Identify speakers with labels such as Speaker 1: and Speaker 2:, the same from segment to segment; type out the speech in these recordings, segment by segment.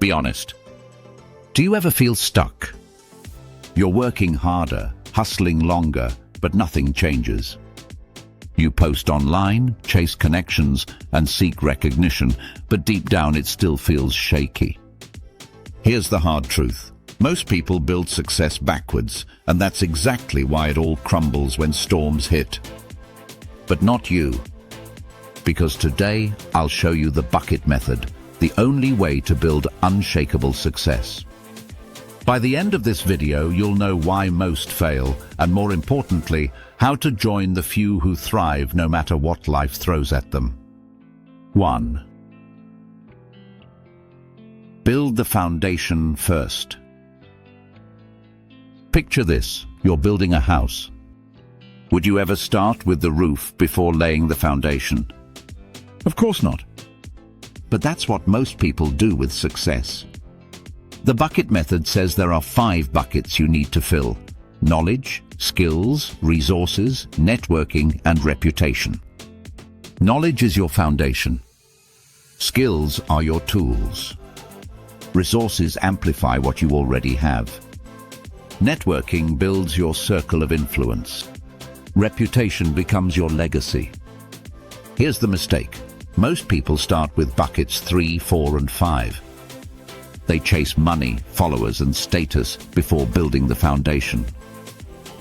Speaker 1: Be honest. Do you ever feel stuck? You're working harder, hustling longer, but nothing changes. You post online, chase connections, and seek recognition, but deep down it still feels shaky. Here's the hard truth. Most people build success backwards, and that's exactly why it all crumbles when storms hit. But not you. Because today, I'll show you the bucket method, the only way to build unshakable success. By the end of this video, you'll know why most fail, and more importantly, how to join the few who thrive no matter what life throws at them. 1. Build the foundation first. Picture this, you're building a house. Would you ever start with the roof before laying the foundation? Of course not. But that's what most people do with success. The bucket method says there are 5 buckets you need to fill: knowledge, skills, resources, networking, and reputation. Knowledge is your foundation. Skills are your tools. Resources amplify what you already have. Networking builds your circle of influence. Reputation becomes your legacy. Here's the mistake. Most people start with buckets 3, 4, and 5. They chase money, followers, and status before building the foundation.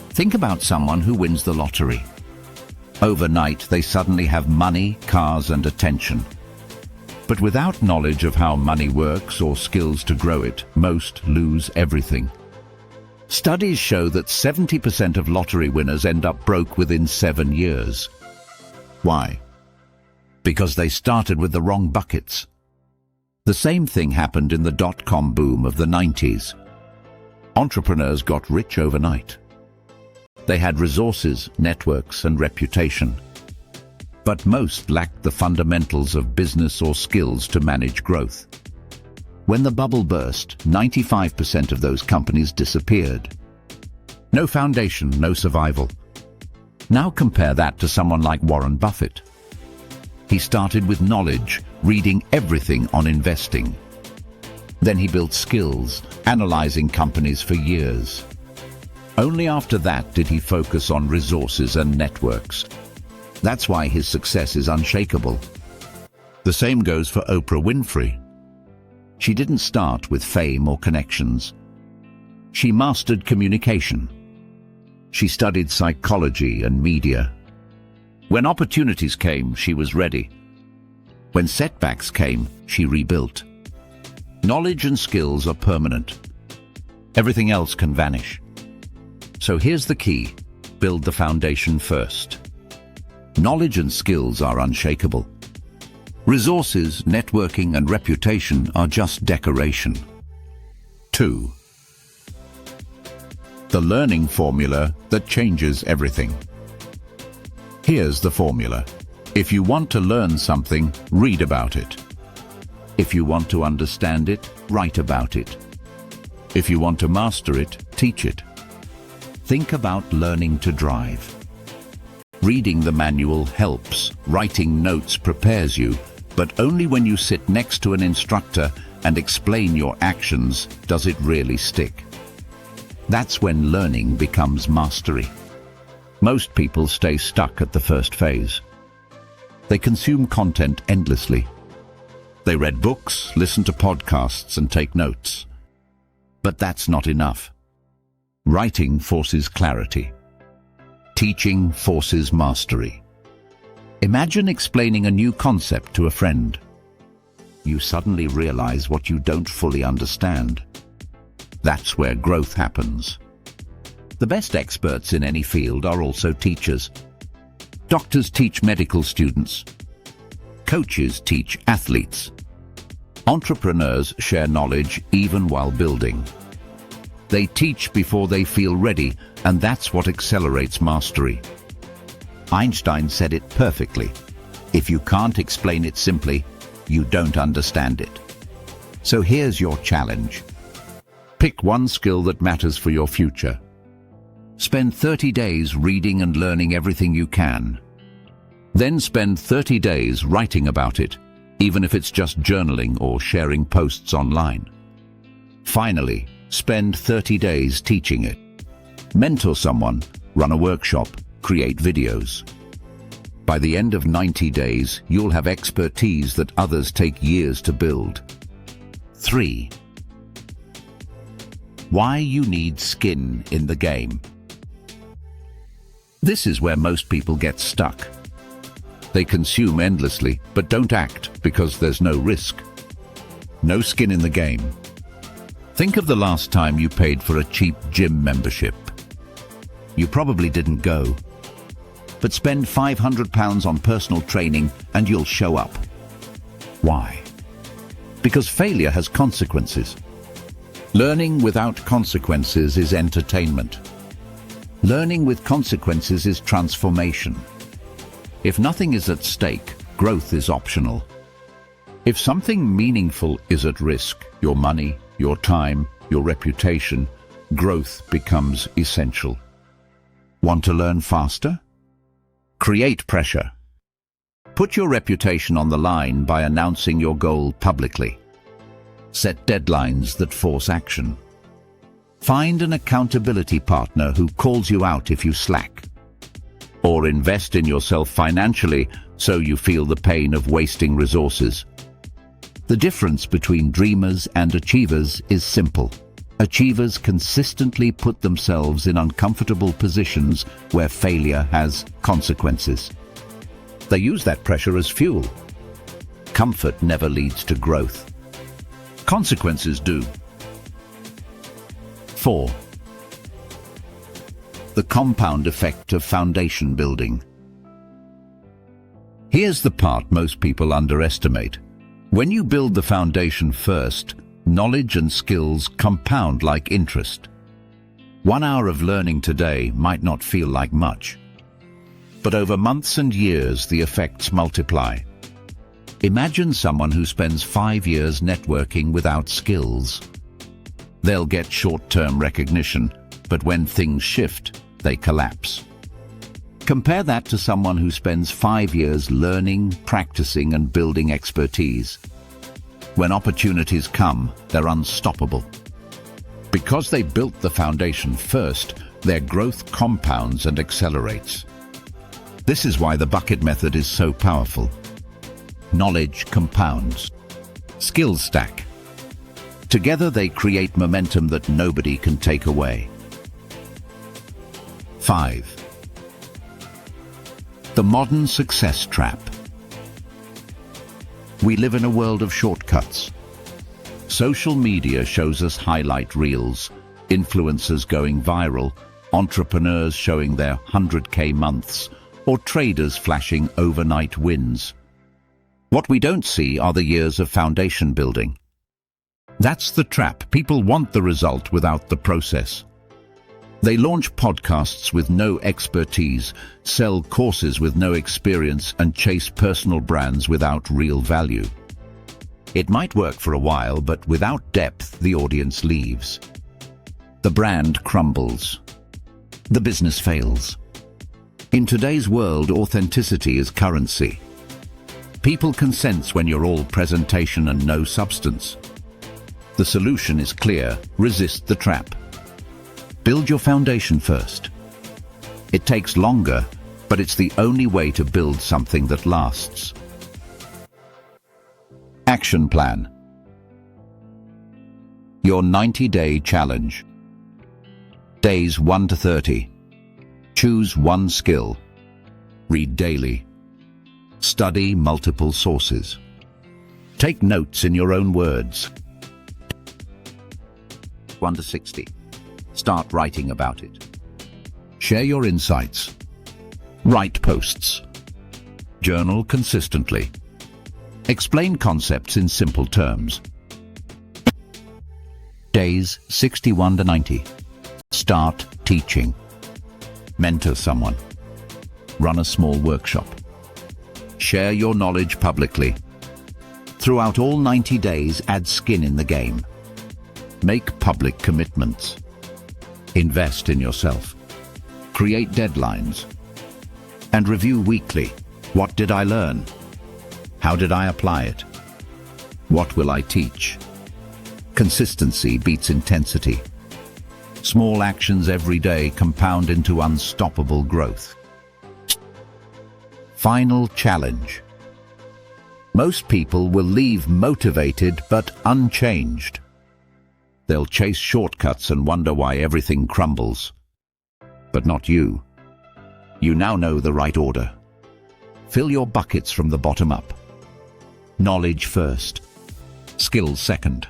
Speaker 1: Think about someone who wins the lottery. Overnight, they suddenly have money, cars, and attention. But without knowledge of how money works or skills to grow it, most lose everything. Studies show that 70% of lottery winners end up broke within 7 years. Why? Because they started with the wrong buckets. The same thing happened in the dot-com boom of the 90s. Entrepreneurs got rich overnight. They had resources, networks, and reputation. But most lacked the fundamentals of business or skills to manage growth. When the bubble burst, 95% of those companies disappeared. No foundation, no survival. Now compare that to someone like Warren Buffett. He started with knowledge, reading everything on investing. Then he built skills, analyzing companies for years. Only after that did he focus on resources and networks. That's why his success is unshakable. The same goes for Oprah Winfrey. She didn't start with fame or connections. She mastered communication. She studied psychology and media. When opportunities came, she was ready. When setbacks came, she rebuilt. Knowledge and skills are permanent. Everything else can vanish. So here's the key. Build the foundation first. Knowledge and skills are unshakable. Resources, networking, and reputation are just decoration. 2. The learning formula that changes everything. Here's the formula. If you want to learn something, read about it. If you want to understand it, write about it. If you want to master it, teach it. Think about learning to drive. Reading the manual helps. Writing notes prepares you, but only when you sit next to an instructor and explain your actions does it really stick. That's when learning becomes mastery. Most people stay stuck at the first phase. They consume content endlessly. They read books, listen to podcasts, and take notes. But that's not enough. Writing forces clarity. Teaching forces mastery. Imagine explaining a new concept to a friend. You suddenly realize what you don't fully understand. That's where growth happens. The best experts in any field are also teachers. Doctors teach medical students. Coaches teach athletes. Entrepreneurs share knowledge even while building. They teach before they feel ready, and that's what accelerates mastery. Einstein said it perfectly. If you can't explain it simply, you don't understand it. So here's your challenge. Pick one skill that matters for your future. Spend 30 days reading and learning everything you can. Then spend 30 days writing about it, even if it's just journaling or sharing posts online. Finally, spend 30 days teaching it. Mentor someone, run a workshop, create videos. By the end of 90 days, you'll have expertise that others take years to build. 3. Why you need skin in the game. This is where most people get stuck. They consume endlessly, but don't act because there's no risk. No skin in the game. Think of the last time you paid for a cheap gym membership. You probably didn't go. But spend £500 on personal training and you'll show up. Why? Because failure has consequences. Learning without consequences is entertainment. Learning with consequences is transformation. If nothing is at stake, growth is optional. If something meaningful is at risk, your money, your time, your reputation, growth becomes essential. Want to learn faster? Create pressure. Put your reputation on the line by announcing your goal publicly. Set deadlines that force action. Find an accountability partner who calls you out if you slack. Or invest in yourself financially so you feel the pain of wasting resources. The difference between dreamers and achievers is simple. Achievers consistently put themselves in uncomfortable positions where failure has consequences. They use that pressure as fuel. Comfort never leads to growth. Consequences do. 4. The compound effect of foundation building. Here's the part most people underestimate. When you build the foundation first, knowledge and skills compound like interest. 1 hour of learning today might not feel like much, but over months and years the effects multiply. Imagine someone who spends 5 years networking without skills. They'll get short-term recognition, but when things shift, they collapse. Compare that to someone who spends 5 years learning, practicing, and building expertise. When opportunities come, they're unstoppable. Because they built the foundation first, their growth compounds and accelerates. This is why the bucket method is so powerful. Knowledge compounds. Skills stack. Together they create momentum that nobody can take away. 5. The modern success trap. We live in a world of shortcuts. Social media shows us highlight reels, influencers going viral, entrepreneurs showing their 100K months, or traders flashing overnight wins. What we don't see are the years of foundation building. That's the trap. People want the result without the process. They launch podcasts with no expertise, sell courses with no experience, and chase personal brands without real value. It might work for a while, but without depth, the audience leaves. The brand crumbles. The business fails. In today's world, authenticity is currency. People can sense when you're all presentation and no substance. The solution is clear: resist the trap. Build your foundation first. It takes longer, but it's the only way to build something that lasts. Action plan. Your 90-day challenge. Days 1 to 30. Choose one skill. Read daily. Study multiple sources. Take notes in your own words. 1 to 60. Start writing about it. Share your insights. Write posts. Journal consistently. Explain concepts in simple terms. Days 61 to 90. Start teaching. Mentor someone. Run a small workshop. Share your knowledge publicly. Throughout all 90 days, add skin in the game. Make public commitments. Invest in yourself. Create deadlines. And review weekly. What did I learn? How did I apply it? What will I teach? Consistency beats intensity. Small actions every day compound into unstoppable growth. Final challenge. Most people will leave motivated but unchanged. They'll chase shortcuts and wonder why everything crumbles. But not you. You now know the right order. Fill your buckets from the bottom up. Knowledge first. Skills second.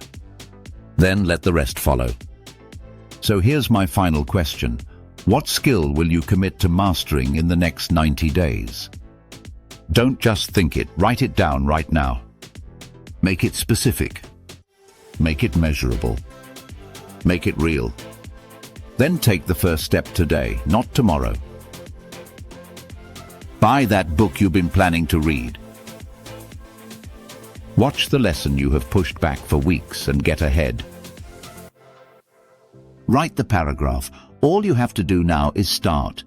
Speaker 1: Then let the rest follow. So here's my final question. What skill will you commit to mastering in the next 90 days? Don't just think it, write it down right now. Make it specific. Make it measurable. Make it real. Then take the first step today, not tomorrow. Buy that book you've been planning to read. Watch the lesson you have pushed back for weeks and get ahead. Write the paragraph. All you have to do now is start.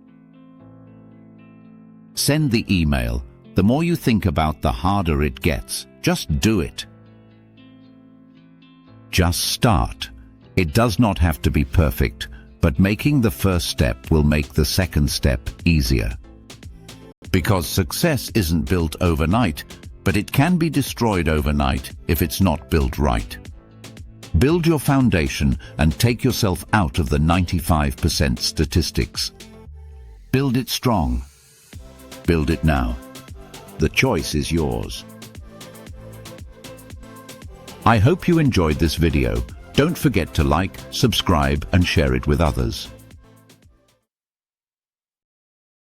Speaker 1: Send the email. The more you think about, the harder it gets. Just do it. Just start. It does not have to be perfect, but making the first step will make the second step easier. Because success isn't built overnight, but it can be destroyed overnight if it's not built right. Build your foundation and take yourself out of the 95% statistics. Build it strong. Build it now. The choice is yours. I hope you enjoyed this video. Don't forget to like, subscribe, and share it with others.